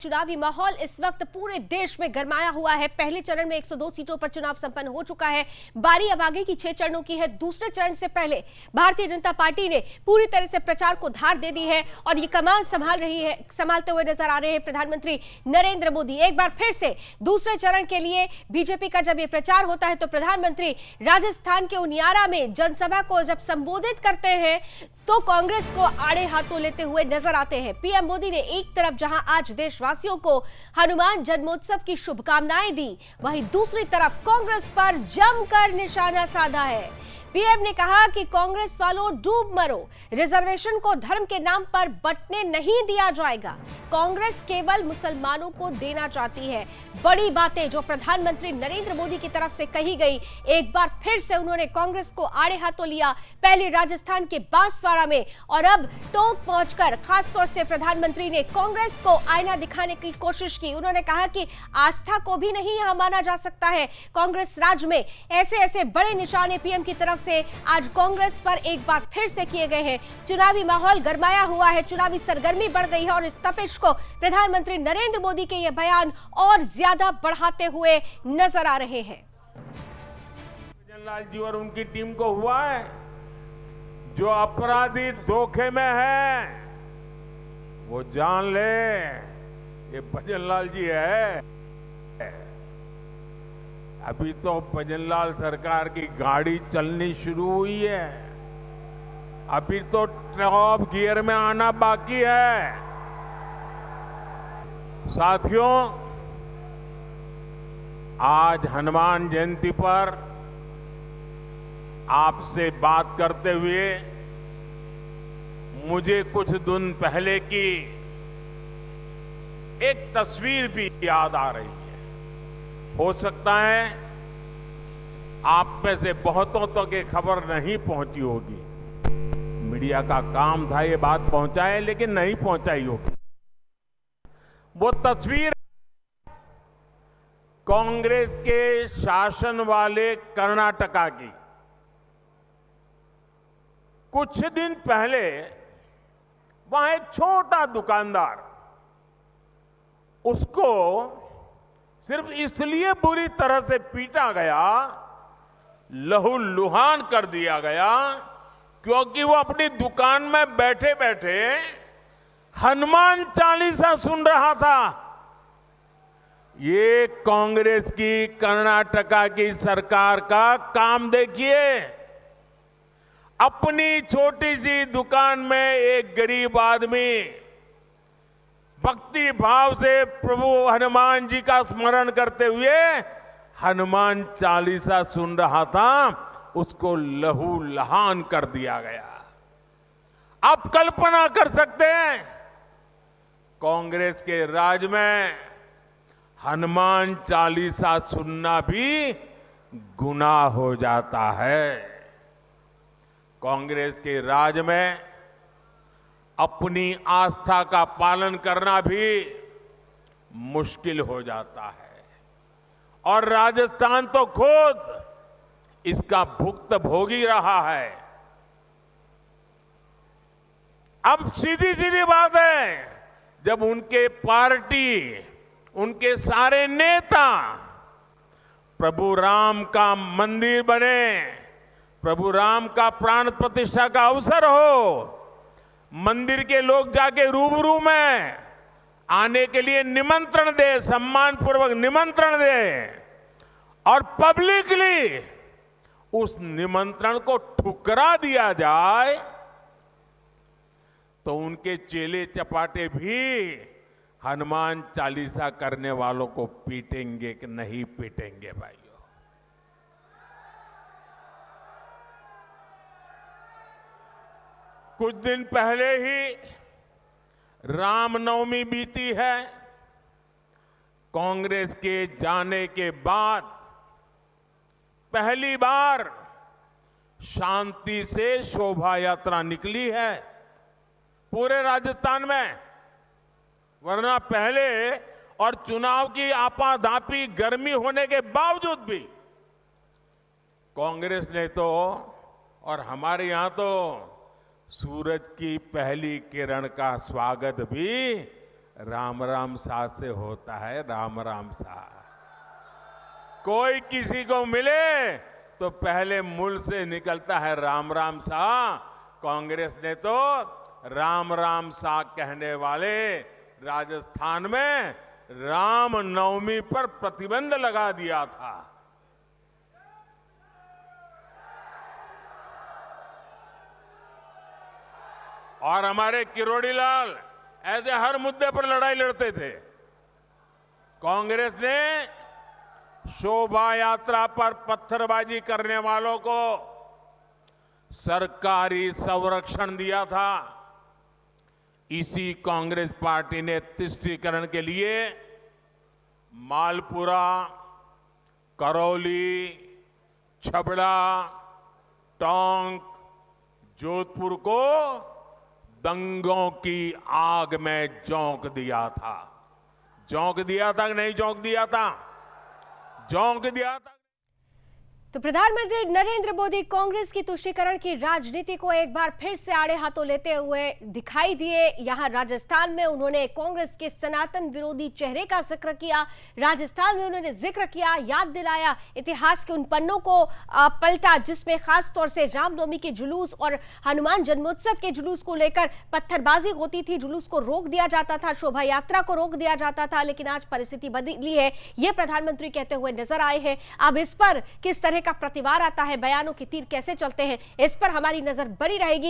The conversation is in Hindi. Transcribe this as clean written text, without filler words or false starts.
चुनावी माहौल इस वक्त पूरे देश में गरमाया हुआ है। पहले चरण में 102 सीटों पर चुनाव संपन्न हो चुका है। बारी अब आगे की 6 चरणों की है। दूसरे चरण से पहले भारतीय जनता पार्टी ने पूरी तरह से प्रचार को धार दे दी है और ये कमान संभालते हुए नजर आ रहे हैं प्रधानमंत्री नरेंद्र मोदी। एक बार फिर से दूसरे चरण के लिए बीजेपी का जब ये प्रचार होता है तो प्रधानमंत्री राजस्थान के उनियारा में जनसभा को जब संबोधित करते हैं तो कांग्रेस को आड़े हाथों लेते हुए नजर आते हैं। पीएम मोदी ने एक तरफ जहां आज देशवासियों को हनुमान जन्मोत्सव की शुभकामनाएं दी, वहीं दूसरी तरफ कांग्रेस पर जमकर निशाना साधा है। पीएम ने कहा कि कांग्रेस वालों डूब मरो, रिजर्वेशन को धर्म के नाम पर बंटने नहीं दिया जाएगा। कांग्रेस केवल मुसलमानों को देना चाहती है। बड़ी बातें जो प्रधानमंत्री नरेंद्र मोदी की तरफ से कही गई, एक बार फिर से उन्होंने कांग्रेस को आड़े हाथों लिया। पहले राजस्थान के बांसवाड़ा में और अब टोंक पहुंचकर खासतौर से प्रधानमंत्री ने कांग्रेस को आईना दिखाने की कोशिश की। उन्होंने कहा कि आस्था को भी नहीं यहां माना जा सकता है। कांग्रेस राज में ऐसे बड़े निशाने पीएम की तरफ से आज कांग्रेस पर एक बार फिर से किए गए हैं। चुनावी माहौल गरमाया हुआ है, चुनावी सरगर्मी बढ़ गई है और इस तपिश को प्रधानमंत्री नरेंद्र मोदी के ये बयान और ज्यादा बढ़ाते हुए नजर आ रहे हैं। भजनलाल जी और उनकी टीम को हुआ है, जो अपराधी धोखे में है वो जान ले ये भजनलाल जी है। अभी तो भजनलाल सरकार की गाड़ी चलनी शुरू हुई है, अभी तो टॉप गियर में आना बाकी है। साथियों, आज हनुमान जयंती पर आपसे बात करते हुए मुझे कुछ दिन पहले की एक तस्वीर भी याद आ रही है। हो सकता है आप में से बहुतों तक ये खबर नहीं पहुंची होगी। मीडिया का काम था ये बात पहुंचाए, लेकिन नहीं पहुंचाई होगी। वो तस्वीर कांग्रेस के शासन वाले कर्नाटका की। कुछ दिन पहले वहां एक छोटा दुकानदार, उसको सिर्फ इसलिए बुरी तरह से पीटा गया, लहूलुहान कर दिया गया, क्योंकि वो अपनी दुकान में बैठे बैठे हनुमान चालीसा सुन रहा था। ये कांग्रेस की कर्नाटका की सरकार का काम देखिए। अपनी छोटी सी दुकान में एक गरीब आदमी भक्ति भाव से प्रभु हनुमान जी का स्मरण करते हुए हनुमान चालीसा सुन रहा था, उसको लहूलुहान कर दिया गया। आप कल्पना कर सकते हैं, कांग्रेस के राज में हनुमान चालीसा सुनना भी गुनाह हो जाता है। कांग्रेस के राज में अपनी आस्था का पालन करना भी मुश्किल हो जाता है और राजस्थान तो खुद इसका भुक्तभोगी रहा है। अब सीधी सीधी बात है, जब उनके पार्टी, उनके सारे नेता प्रभु राम का मंदिर बने, प्रभु राम का प्राण प्रतिष्ठा का अवसर हो, मंदिर के लोग जाके रूबरू में आने के लिए निमंत्रण दे, सम्मान पूर्वक निमंत्रण दे और पब्लिकली उस निमंत्रण को ठुकरा दिया जाए, तो उनके चेले चपाटे भी हनुमान चालीसा करने वालों को पीटेंगे कि नहीं पीटेंगे भाइयों? कुछ दिन पहले ही रामनवमी बीती है। कांग्रेस के जाने के बाद पहली बार शांति से शोभा यात्रा निकली है पूरे राजस्थान में, वरना पहले और चुनाव की आपाधापी गर्मी होने के बावजूद भी कांग्रेस ने तो, और हमारे यहां तो सूरज की पहली किरण का स्वागत भी राम राम सा से होता है, राम राम सा। कोई किसी को मिले तो पहले मुंह से निकलता है राम राम सा। कांग्रेस ने तो राम राम सा कहने वाले राजस्थान में राम नवमी पर प्रतिबंध लगा दिया था। और हमारे किरोड़ी लाल ऐसे हर मुद्दे पर लड़ाई लड़ते थे। कांग्रेस ने शोभा यात्रा पर पत्थरबाजी करने वालों को सरकारी संरक्षण दिया था। इसी कांग्रेस पार्टी ने तुष्टीकरण के लिए मालपुरा, करौली, छबड़ा, टोंक, जोधपुर को दंगों की आग में झोंक दिया था। झोंक दिया था कि नहीं झोंक दिया था? झोंक दिया था। तो प्रधानमंत्री नरेंद्र मोदी कांग्रेस की तुष्टीकरण की राजनीति को एक बार फिर से आड़े हाथों लेते हुए दिखाई दिए। यहां राजस्थान में उन्होंने कांग्रेस के सनातन विरोधी चेहरे का जिक्र किया। राजस्थान में उन्होंने जिक्र किया, याद दिलाया इतिहास के उन पन्नों को पलटा जिसमें खास तौर से रामनवमी के जुलूस और हनुमान जन्मोत्सव के जुलूस को लेकर पत्थरबाजी होती थी, जुलूस को रोक दिया जाता था, शोभा यात्रा को रोक दिया जाता था। लेकिन आज परिस्थिति बदली है, ये प्रधानमंत्री कहते हुए नजर आए हैं। अब इस पर किस तरह का प्रतिवार आता है, बयानों के तीर कैसे चलते हैं, इस पर हमारी नजर बनी रहेगी।